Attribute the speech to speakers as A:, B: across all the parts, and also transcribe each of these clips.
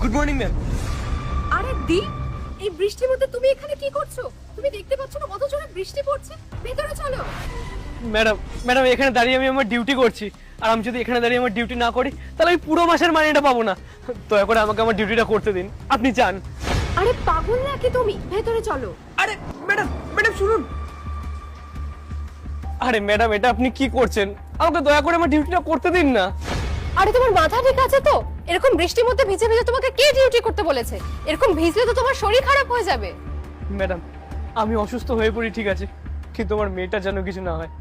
A: Good morning ma'am.
B: আরে দি, এই বৃষ্টির মধ্যে তুমি এখানে কি করছো? তুমি দেখতে পাচ্ছ না কত জোরে বৃষ্টি পড়ছে? ভেতরে চলো।
A: ম্যাডাম এখানে দাঁড়িয়ে আমি আমার ডিউটি করছি, আর আমি যদি এখানে দাঁড়িয়ে আমার ডিউটি না করি তাহলে আমি পুরো মাসের মাইনেটা পাবো না। দয়া করে আমাকে আমার ডিউটিটা করতে দিন, আপনি চান।
B: আরে পাগল নাকি তুমি? ভেতরে চলো।
A: আরে ম্যাডাম ম্যাডাম শুনুন। আরে ম্যাডাম এটা আপনি কি করছেন? আমাকে দয়া করে আমার ডিউটিটা করতে দিন না।
B: আরে তোমার মাথা ঠিক আছে তো? এরকম বৃষ্টির মধ্যে ভিজে ভিজে তোমাকে কে ডিউটি করতে বলেছে? এরকম ভিজলে তো তোমার শরীর খারাপ হয়ে যাবে।
A: ম্যাডাম আমি অসুস্থ হয়ে পড়ি ঠিক আছে, কিন্তু আমার মেয়েটা যেন কিছু না হয়।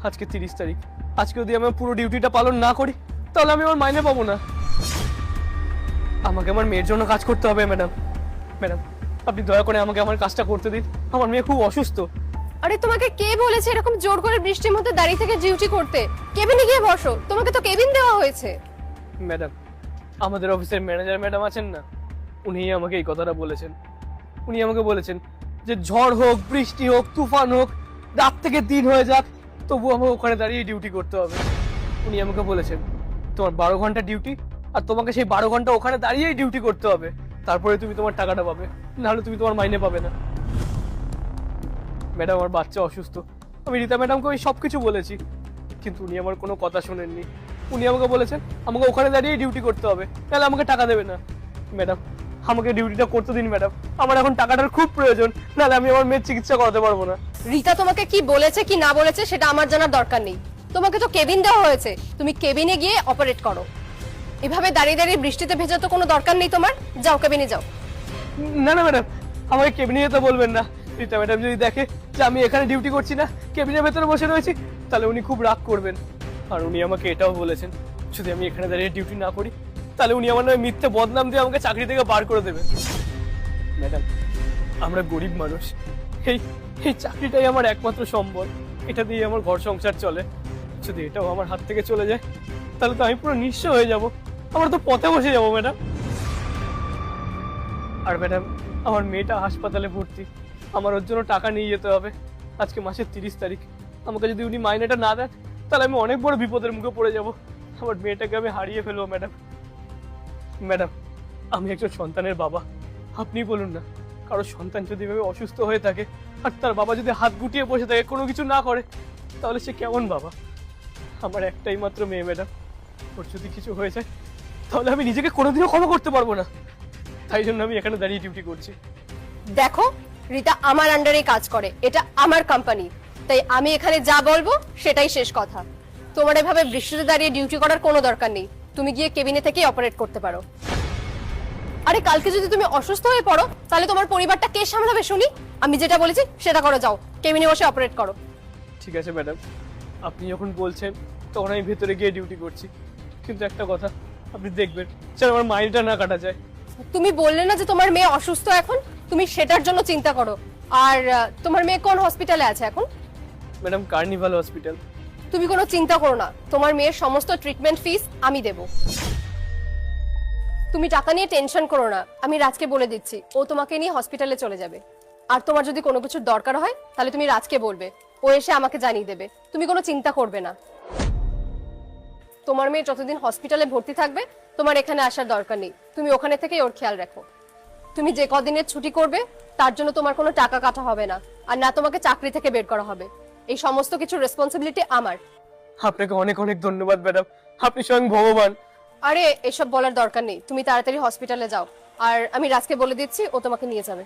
A: আজকে 30 তারিখ, আজকে যদি আমি পুরো ডিউটিটা পালন না করি তাহলে আমি আমার মাইনে পাবো না। আমাকে আমার মেয়ের জন্য কাজ করতে হবে ম্যাডাম। ম্যাডাম আপনি দয়া করে আমাকে আমার কাজটা করতে দিন, আমার মেয়ে খুব অসুস্থ।
B: আরে তোমাকে কে বলেছে এরকম জোর করে বৃষ্টির মধ্যে দাঁড়িয়ে থেকে ডিউটি করতে? কেবিনে গিয়ে বসো, তোমাকে তো কেবিন দেওয়া হয়েছে।
A: ম্যাডাম আমাদের অফিসের ম্যানেজার ম্যাডাম আছেন না, উনিই আমাকে এই কথাটা বলেছেন। উনি আমাকে বলেছেন যে ঝড় হোক, বৃষ্টি হোক, তুফান হোক, রাত থেকে দিন হয়ে যাক, তবু আমাকে ওখানে দাঁড়িয়ে ডিউটি করতে হবে। উনি আমাকে বলেছেন তোমার 12 ঘন্টা ডিউটি, আর তোমাকে সেই 12 ঘন্টা ওখানে দাঁড়িয়েই ডিউটি করতে হবে, তারপরে তুমি তোমার টাকাটা পাবে, নাহলে তুমি তোমার মাইনে পাবে না। ম্যাডাম আমার বাচ্চা অসুস্থ, আমি রীতা ম্যাডামকে ওই সবকিছু বলেছি, কিন্তু উনি আমার কোনো কথা শোনেননি। উনি আমাকে বলেছেন আমাকে ওখানে দাঁড়িয়ে ডিউটি করতে হবে, তাহলে আমাকে টাকা দেবে না। ম্যাডাম আমাকে ডিউটিটা করতে দিন ম্যাডাম, আমার এখন টাকাটার খুব প্রয়োজন, নাহলে আমি আমার মেয়ের চিকিৎসা করাতে পারবো না।
B: রিতা তোমাকে কি বলেছে কি না বলেছে সেটা আমার জানার দরকার নেই। তোমাকে তো কেবিন দেওয়া হয়েছে, তুমি কেবিনে গিয়ে অপারেট করো। এভাবে দাঁড়িয়ে দাঁড়িয়ে বৃষ্টিতে ভেজা তো কোনো দরকার নেই তোমার। যাও কেবিনে যাও।
A: না না ম্যাডাম আমাকে কেবিনে যেতে বলবেন না। রীতা ম্যাডাম যদি দেখে যে আমি এখানে ডিউটি করছি না, কেবিনের ভেতরে বসে রয়েছি, তাহলে উনি খুব রাগ করবেন। আর উনি আমাকে এটাও বলেছেন যদি আমি এখানে দাঁড়িয়ে ডিউটি না করি তাহলে উনি আমার নামে মিথ্যে বদনাম দিয়ে আমাকে চাকরি থেকে বার করে দেবেন। ম্যাডাম আমরা গরিব মানুষ, এই এই চাকরিটাই আমার একমাত্র সম্বল, এটা দিয়ে আমার ঘর সংসার চলে। যদি এটাও আমার হাত থেকে চলে যায় তাহলে তো আমি পুরো নিঃস্ব হয়ে যাব, আমরা তো পথে বসে যাবো ম্যাডাম। আর ম্যাডাম আমার মেয়েটা হাসপাতালে ভর্তি, আমার ওর জন্য টাকা নিয়ে যেতে হবে। আজকে মাসের 30 তারিখ, আমাকে যদি উনি মাইনেটা না দেন তাহলে আমি অনেক বড় বিপদের মুখে পড়ে যাব, আমার মেয়েটাকে আমি হারিয়ে ফেলবো ম্যাডাম। ম্যাডাম আমি একজন সন্তানের বাবা, আপনি বলুন না, কারো সন্তান যদি এভাবে অসুস্থ হয়ে থাকে আর তার বাবা যদি হাত গুটিয়ে বসে থাকে, কোনো কিছু না করে, তাহলে সে কেমন বাবা? আমার একটাই মাত্র মেয়ে ম্যাডাম, ওর যদি কিছু হয়ে যায় তাহলে আমি নিজেকে কোনোদিনও ক্ষমা করতে পারবো না, তাই জন্য আমি এখানে দাঁড়িয়ে ডিউটি করছি।
B: দেখো রিতা আমার আন্ডারে কাজ করে, এটা আমার কোম্পানি, তাই আমি এখানে যা বলবো সেটাই শেষ কথা। তোমার এভাবে বৃষ্টিতে দাঁড়িয়ে ডিউটি করার কোনো দরকার নেই, তুমি গিয়ে কেবিনে থেকেই অপারেট করতে পারো। আরে কালকে যদি তুমি অসুস্থ হয়ে পড়ো তাহলে তোমার পরিবারটা কে সামলাবে শুনি? আমি যেটা বলেছি সেটা করো, যাও কেবিনে বসে অপারেট করো।
A: ঠিক আছে ম্যাডাম, আপনি যখন বলছেন তখন আমি ভেতরে গিয়ে ডিউটি করছি, কিন্তু একটা কথা আপনি দেখবেন যেন আমার মাইলটা না কাটা যায়।
B: তুমি বললে না যে তোমার মেয়ে অসুস্থ এখন, তুমি সেটার জন্য চিন্তা করো। আর তোমার মেয়ে কোন হসপিটালে আছে এখন?
A: Madam carnival hospital.
B: তুমি কোনো চিন্তা করো না, তোমার মেয়ের সমস্ত ট্রিটমেন্ট ফিস আমি দেব। তুমি টাকা নিয়ে টেনশন করো না, আমি রাজকে বলে দিচ্ছি, ও তোমাকে নিয়ে হসপিটালে চলে যাবে। আর তোমার যদি কোনো কিছুর দরকার হয় তাহলে তুমি রাজকে বলবে, ও এসে আমাকে জানিয়ে দেবে। তুমি কোনো চিন্তা করবে না। তোমার মেয়ে যতদিন হসপিটালে ভর্তি থাকবে তোমার এখানে আসার দরকার নেই, তুমি ওখানে থেকেই ওর খেয়াল রাখো। তুমি যে কদিনের ছুটি করবে তার জন্য তোমার কোনো টাকা কাটা হবে না, আর না তোমাকে চাকরি থেকে বের করা হবে। এই সমস্ত কিছু রেসপন্সিবিলিটি আমার।
A: আপনাকে অনেক অনেক ধন্যবাদ ম্যাডাম, আপনি স্বয়ং ভগবান।
B: আরে এসব বলার দরকার নেই, তুমি তাড়াতাড়ি হসপিটালে যাও, আর আমি রাজকে বলে দিচ্ছি ও তোমাকে নিয়ে যাবে।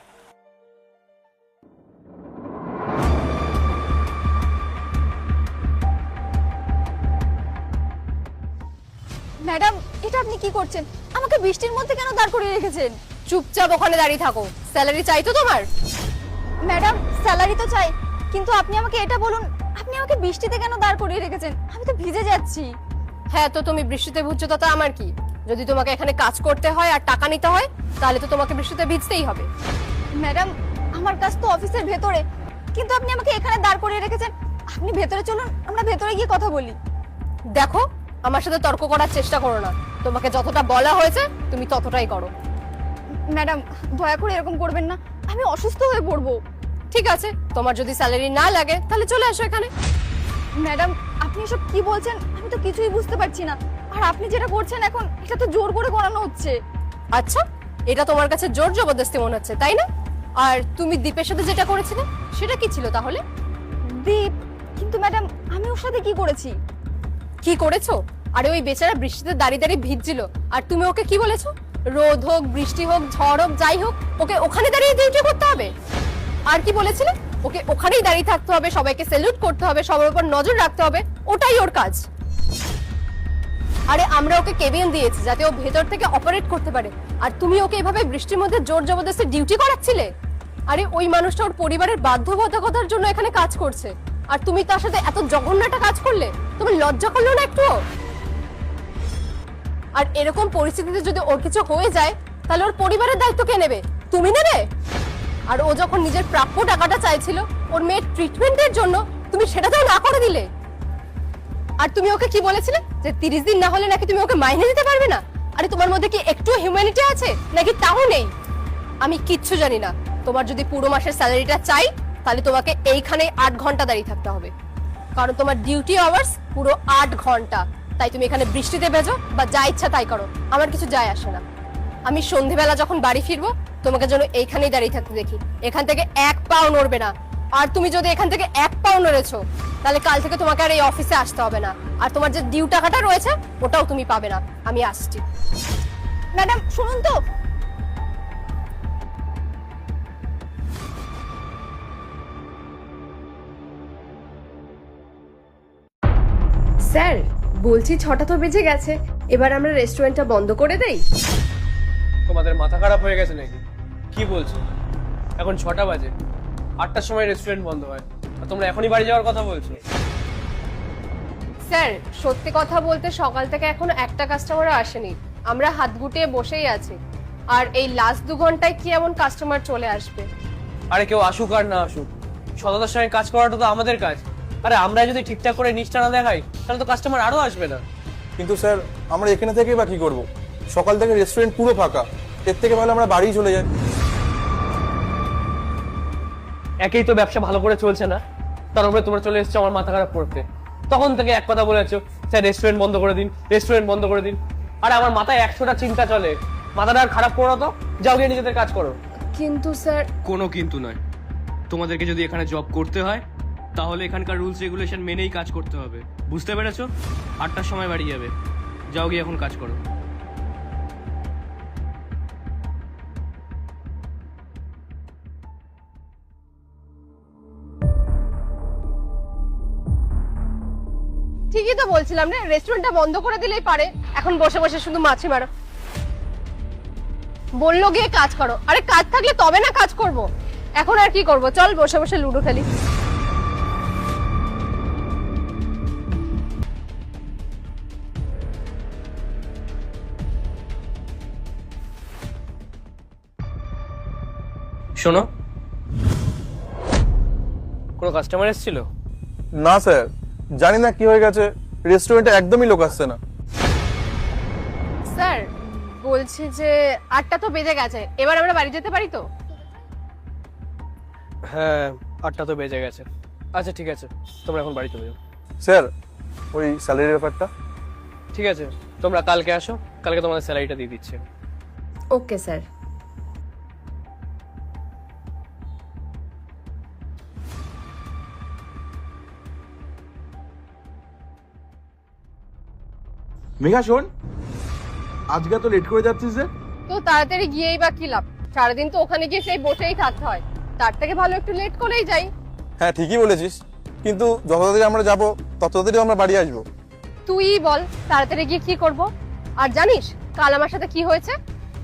C: ম্যাডাম এটা আপনি কি করছেন? আমাকে বৃষ্টির মধ্যে কেন দাঁড় করিয়ে রেখেছেন?
B: চুপচাপ ওখানে দাঁড়িয়ে থাকো। স্যালারি চাই তো তোমার?
C: ম্যাডাম স্যালারি তো চাই, কিন্তু আপনি আমাকে এটা বলুন, আপনি আমাকে বৃষ্টিতে কেন দাঁড় করিয়ে রেখেছেন? আমি তো ভিজে যাচ্ছি।
B: হ্যাঁ তো তুমি বৃষ্টিতে ভিজছো তাতে আমার কি? যদি তোমাকে এখানে কাজ করতে হয় আর টাকা নিতে হয় তাহলে তো তোমাকে বৃষ্টিতে ভিজতেই হবে।
C: ম্যাডাম আমার কাজ তো অফিসের ভেতরে, কিন্তু আপনি আমাকে এখানে দাঁড় করিয়ে রেখেছেন। আপনি ভেতরে চলুন, আমরা ভেতরে গিয়ে কথা বলি।
B: দেখো আমার সাথে তর্ক করার চেষ্টা করো না, তোমাকে যতটা বলা হয়েছে তুমি ততটাই করো।
C: ম্যাডাম দয়া করে এরকম করবেন না, আমি অসুস্থ হয়ে পড়বো।
B: ঠিক আছে, তোমার যদি স্যালারি না লাগে তাহলে চলে আসো এখানে।
C: ম্যাডাম আপনি এসব কি বলছেন? আমি তো কিছুই বুঝতে পারছি না। আর আপনি যেটা করছেন এখন, এটা তো জোর করে করানো হচ্ছে।
B: আচ্ছা এটা তোমার কাছে জোর জবরদস্তি মনে হচ্ছে তাই না? আর তুমি দীপের সাথে যেটা করেছিলে সেটা কি ছিল তাহলে?
C: দীপ, কিন্তু ম্যাডাম আমি ওর সাথে কি করেছি?
B: কি করেছো? আরে ওই বেচারা বৃষ্টিতে দাঁড়িয়ে দাঁড়িয়ে ভিজছিল, আর তুমি ওকে কি বলেছো? রোদ হোক, বৃষ্টি হোক, ঝড় হোক, যাই হোক, ওকে ওখানে দাঁড়িয়ে ডিউটি করতে হবে। আর কি বলেছিলে? ওকে ওখানেই দাঁড়িয়ে থাকতে হবে, সবাইকে স্যালুট করতে হবে, সবার উপর নজর রাখতে হবে, ওটাই ওর কাজ। আরে আমরা ওকে কেবিন দিয়েছি যাতে ও ভেতর থেকে অপারেট করতে পারে, আর তুমি ওকে এভাবে বৃষ্টির মধ্যে জোর জবরদস্তি ডিউটি করাচ্ছিলে। আরে ওই মানুষটা ওর পরিবারের বাধ্যবাধকতার জন্য এখানে কাজ করছে, আর তুমি তার সাথে এত জঘন্য একটা কাজ করলে, তোমার লজ্জা করলো না একটুও? আর এরকম পরিস্থিতিতে যদি ওর কিছু হয়ে যায় তাহলে ওর পরিবারের দায়িত্ব কে নেবে? তুমি নেবে? আর ও যখন নিজের প্রাপ্য টাকাটা চাইছিল ওর মেয়ের ট্রিটমেন্টের জন্য, তুমি সেটাতেও না করে দিলে। আর তুমি ওকে কি বলেছিলে যে 30 দিন না হলে নাকি তুমি ওকে মাইনে দিতে পারবে না? আরে তোমার মধ্যে কি একটু হিউম্যানিটি আছে নাকি তাও নেই? আমি কিচ্ছু জানি না, তোমার যদি পুরো মাসের স্যালারিটা চাই তাহলে তোমাকে এইখানে 8 ঘন্টা দাঁড়িয়ে থাকতে হবে, কারণ তোমার ডিউটি আওয়ার্স পুরো 8 ঘন্টা। তাই তুমি এখানে বৃষ্টিতে ভেজো বা যা ইচ্ছা তাই করো, আমার কিছু যায় আসে না। আমি সন্ধেবেলা যখন বাড়ি ফিরবো তোমাকে যেন এইখানেই দাঁড়িয়ে থাকতে দেখি, এখান থেকে 1 পাও নড়বে না। আর তুমি যদি এখান থেকে 1 পাও নড়েছো তাহলে কাল থেকে তোমাকে আর এই অফিসে আসতে হবে না, আর তোমার যে ডিউ টাকাটা রয়েছে ওটাও তুমি পাবে না। আমি আসছি।
C: ম্যাডাম শুনুন তো,
B: স্যার বলছি 6টা তো বেজে গেছে, এবার আমরা রেস্টুরেন্টটা বন্ধ করে দেই।
A: তোমাদের মাথা খারাপ হয়ে গেছে নাকি? কি বলছো? এখন 6টা বাজে, 8টার সময় রেস্টুরেন্ট বন্ধ হয়, আর তোমরা এখনই বাড়ি যাওয়ার কথা বলছো?
B: স্যার সত্যি কথা বলতে সকাল থেকে এখনো একটা কাস্টমারও আসেনি, আমরা হাত গুটিয়ে বসেই আছি। আর এই লাস্ট 2 ঘন্টায় কি এমন কাস্টমার চলে আসবে?
A: আরে কেউ আসুক আর না আসুক, সততার সঙ্গে কাজ করাটা তো আমাদের কাজ। আরে আমরা যদি ঠিকঠাক করে নিষ্ঠা না দেখাই তাহলে তো কাস্টমার আরো আসবে না।
D: কিন্তু স্যার আমরা এখানে থেকেই বা কি করবো? সকাল থেকে রেস্টুরেন্ট পুরো ফাঁকা, এর থেকে ভালো আমরা বাড়িই চলে যাই।
A: একেই তো ব্যবসা ভালো করে চলছে না, তার উপরে তোমরা চলে এসেছো আমার মাথা খারাপ করতে। তখন থেকে এক কথা বলেছো, স্যার রেস্টুরেন্ট বন্ধ করে দিন, রেস্টুরেন্ট বন্ধ করে দিন। আরে আমার মাথায় 100টা চিন্তা চলে, মাথাটা আর খারাপ করো তো, যাও গিয়ে নিজেদের কাজ করো।
B: কিন্তু স্যার।
E: কোনো কিন্তু নয়, তোমাদেরকে যদি এখানে জব করতে হয় তাহলে এখানকার রুলস রেগুলেশন মেনেই কাজ করতে হবে, বুঝতে পেরেছো? 8টার সময় বাড়ি যাবে, যাও গিয়ে এখন কাজ করো।
B: ঠিকই তো বলছিলাম রে, রেস্টুরেন্টটা বন্ধ করে দিলেই পারে, এখন বসে বসে শুধু মাছি মারো। বললো গিয়ে কাজ করো, আরে কাজ থাকলে তবে না কাজ করব। এখন আর কি করব, চল বসে বসে লুডো খেলি।
A: শোনো, কোনো কাস্টমার এসেছিল?
D: না স্যার, জানি না কি হয়ে গেছে, রেস্টুরেন্টে একদমই লোক আসছে না।
B: স্যার বলছি যে 8টা তো বেজে গেছে, এবার আমরা বাড়ি যেতে পারি তো?
A: হ্যাঁ, 8টা তো বেজে গেছে। আচ্ছা ঠিক আছে, তোমরা এখন বাড়ি চলে যাও।
D: স্যার ওই স্যালারির ব্যাপারটা।
A: ঠিক আছে, তোমরা কালকে আসো, কালকে তোমাদের স্যালারিটা দিয়ে দিচ্ছে।
B: Okay sir.
D: মেঘা শোন, আজকে তো লেট করে যাচ্ছিস যে?
B: তো তাড়াতাড়ি গিয়েই বা কি লাভ, সারাদিন তো ওখানে গিয়ে সেই বসেই থাকতে হয়, তার থেকে ভালো একটু লেট করেই যাই।
D: হ্যাঁ ঠিকই বলেছিস, কিন্তু যত তাড়াতাড়ি আমরা যাবো তত তাড়াতাড়ি আমরা বাড়ি আসবো।
B: তুই বল তাড়াতাড়ি গিয়ে কি করব? আর জানিস কাল আমার সাথে কি হয়েছে?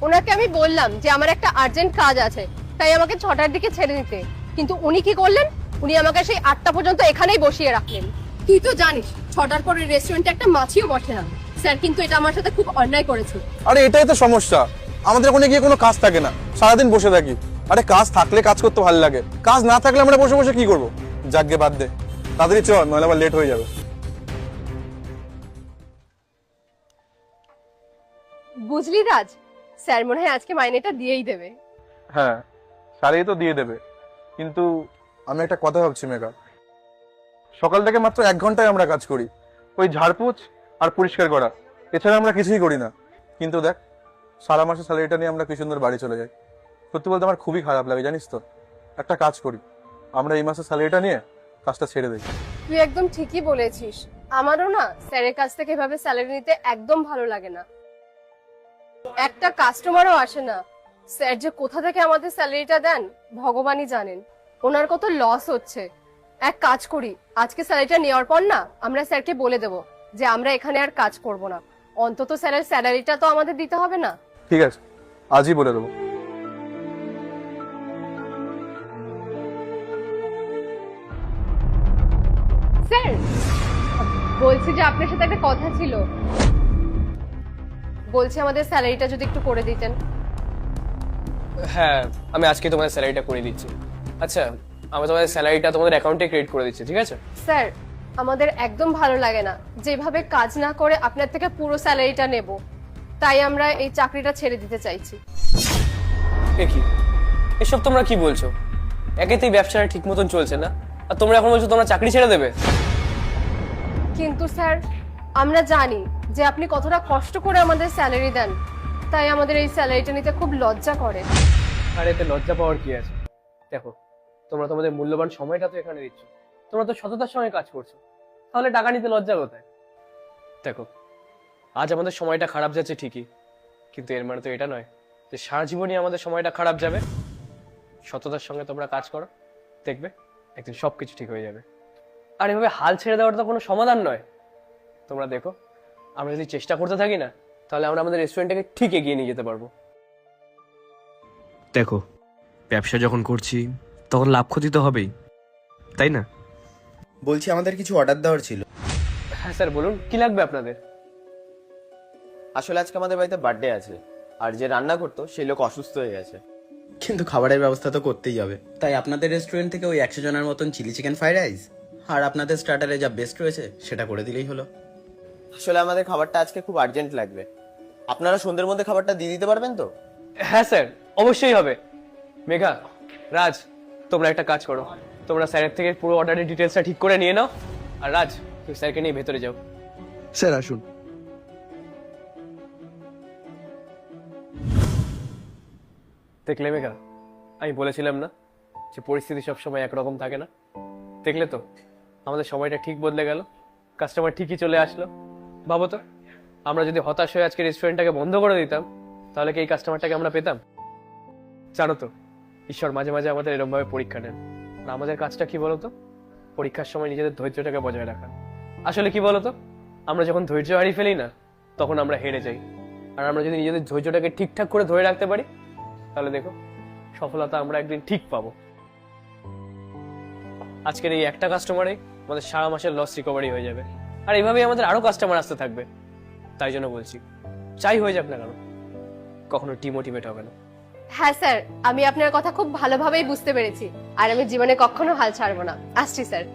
B: ওনাকে আমি বললাম যে আমার একটা আর্জেন্ট কাজ আছে, তাই আমাকে 6টার দিকে ছেড়ে দিতে, কিন্তু উনি কি করলেন, উনি আমাকে সেই 8টা পর্যন্ত এখানেই বসিয়ে রাখলেন। তুই তো জানিস 6টার পরে রেস্টুরেন্টে একটা মাছিও বসে না। স্যার কিন্তু এটা আমার সাথে খুব অন্যায় করেছে।
D: আরে এটাই তো সমস্যা, আমাদের ওখানে গিয়ে কোনো কাজ থাকে না, সারাদিন বসে থাকি। আরে কাজ থাকলে কাজ করতে ভালো লাগে, কাজ না থাকলে আমরা বসে বসে কি করবো? যাকে বাদ দে, তাড়াতাড়ি চল, নইলে আবার লেট হয়ে যাবে।
B: বুঝলি রাজ, স্যার মনে হয় আজকে মাইনেটা দিয়েই দেবে।
D: হ্যাঁ স্যারই তো দিয়ে দেবে, কিন্তু আমি একটা কথা ভাবছি মেঘা, সকাল থেকে মাত্র 1 ঘন্টায় আমরা কাজ করি, ওই ঝাড়পোছ আর পরিষ্কার করা, এছাড়া আমরা কিছুই করি না। কিন্তু দেখ সারা মাসের স্যালারিটা নিয়ে আমরা কি সুন্দর বাড়ি চলে যাই। সত্যি বলতে আমার খুবই খারাপ লাগে, জানিস তো। একটা কাজ করি, আমরা এই মাসের স্যালারিটা নিয়ে কাজটা ছেড়ে দিই।
B: তুই একদম ঠিকই বলেছিস। আমারও না স্যারের কাছ থেকে এভাবে স্যালারি নিতে একদম ভালো লাগে না। একটা কাস্টমারও আসে না। স্যার যে কোথা থেকে আমাদের স্যালারিটা দেন ভগবানই জানেন। ওনার কত লস হচ্ছে। এক কাজ করি, আজকে স্যালারিটা নেওয়ার পর না আমরা স্যারকে বলে দেব যে আমরা এখানে আর কাজ করব না। অন্তত স্যারের স্যালারিটা তো আমাদের দিতে হবে না?
D: ঠিক আছে, আজই বলে দেবো।
B: স্যার বলছি যে আপনার সাথে একটা কথা ছিল। বলছি আমাদের স্যালারিটা যদি একটু করে দিতেন।
E: হ্যাঁ, আমি আজকে তোমাদের স্যালারিটা করে দিচ্ছি। আচ্ছা, আমি তোমাদের স্যালারিটা তোমাদের অ্যাকাউন্টে ক্রেডিট করে দিচ্ছি, ঠিক আছে?
B: স্যার আমাদের একদম ভালো লাগে না যেভাবে কাজ না করে আপনার থেকে পুরো স্যালারিটা নেব। তাই আমরা এই চাকরিটা ছেড়ে দিতে চাইছি।
E: কি এসব তোমরা কি বলছো? একেতেই ব্যবসাটা ঠিক মতন চলছে না, আর তোমরা এখন বলছো তোমরা চাকরি ছেড়ে দেবে?
B: কিন্তু স্যার আমরা জানি যে আপনি কতটা কষ্ট করে আমাদের স্যালারি দেন, তাই আমাদের এই স্যালারিটা নিতে খুব লজ্জা করে।
E: আর এতে লজ্জা পাওয়ার কি আছে? দেখো, তোমরা তোমাদের মূল্যবান সময়টা তো এখানে দিচ্ছ, তোমরা তো সততার সঙ্গে কাজ করছো, তাহলে টাকা নিতে লজ্জা কোথায়? দেখো, আজ আমাদের সময়টা খারাপ যাচ্ছে ঠিকই, কিন্তু এর মানে তো এটা নয় যে সারা জীবনই আমাদের সময়টা খারাপ যাবে। সততার সঙ্গে তোমরা কাজ করো, দেখবে একদিন সবকিছু ঠিক হয়ে যাবে। আর এভাবে হাল ছেড়ে দেওয়াটা তো কোনো সমাধান নয়। তোমরা দেখো, আমরা যদি চেষ্টা করতে থাকি না, তাহলে আমরা আমাদের রেস্টুরেন্টটাকে ঠিক এগিয়ে নিয়ে যেতে পারবো। দেখো, ব্যবসা যখন করছি তখন লাভ ক্ষতি তো হবেই, তাই না?
F: বলছি আমাদের কিছু অর্ডার দেওয়ার ছিল।
E: হ্যাঁ স্যার, বলুন কি লাগবে আপনাদের?
F: আসলে আজকে আমাদের বাড়িতে বার্থডে আছে, আর যে রান্না করতো সেই লোক অসুস্থ হয়ে গেছে, কিন্তু খাবারের ব্যবস্থা তো করতেই হবে। তাই আপনাদের রেস্টুরেন্ট থেকে ওই 100 জনের মতন চিলি চিকেন ফ্রাইড রাইস আর আপনাদের স্টার্টারে যা বেস্ট রয়েছে সেটা করে দিলেই হলো। আসলে আমাদের খাবারটা আজকে খুব আর্জেন্ট লাগবে। আপনারা সন্ধ্যের মধ্যে খাবারটা দিয়ে দিতে পারবেন তো?
E: হ্যাঁ স্যার, অবশ্যই হবে। মেঘা, রাজ, তোমরা একটা কাজ করো, তোমরা স্যারের থেকে পুরো অর্ডারের ডিটেলসটা ঠিক করে নিয়ে নাও। আর রাজ, তুমি স্যারকে নিয়ে ভেতরে যাও।
G: স্যার আসুন।
E: দেখলে মেঘা, আমি বলেছিলাম না যে পরিস্থিতি সবসময় একরকম থাকে না? দেখলে তো, আমাদের সময়টা ঠিক বদলে গেল, কাস্টমার ঠিকই চলে আসলো। ভাবো তো, আমরা যদি হতাশ হয়ে আজকে রেস্টুরেন্টটাকে বন্ধ করে দিতাম, তাহলে কি এই কাস্টমারটাকে আমরা পেতাম? জানো তো, ঈশ্বর মাঝে মাঝে আমাদের এরকমভাবে পরীক্ষা নেন। আর আমাদের কাজটা কি বলতো? পরীক্ষার সময় নিজেদের ধৈর্যটাকে বজায় রাখা। আসলে কি বলতো, আমরা যখন ধৈর্য হারিয়ে ফেলি না, তখন আমরা হেরে যাই। আর আমরা যদি নিজেদের ধৈর্যটাকে ঠিকঠাক করে ধরে রাখতে পারি, তাহলে দেখো সফলতা আমরা একদিন ঠিক পাবো। আজকের এই একটা কাস্টমারে আমাদের সারা মাসের লস রিকভারি হয়ে যাবে, আর এইভাবেই আমাদের আরো কাস্টমার আসতে থাকবে। তাই জন্য বলছি, চাই হয়ে যাক না কেন, কখনো ডিমোটিভেট হবে না।
B: হ্যাঁ স্যার, আমি আপনার কথা খুব ভালোভাবেই বুঝতে পেরেছি, আর আমি জীবনে কখনো হাল ছাড়বো না। আসছি স্যার।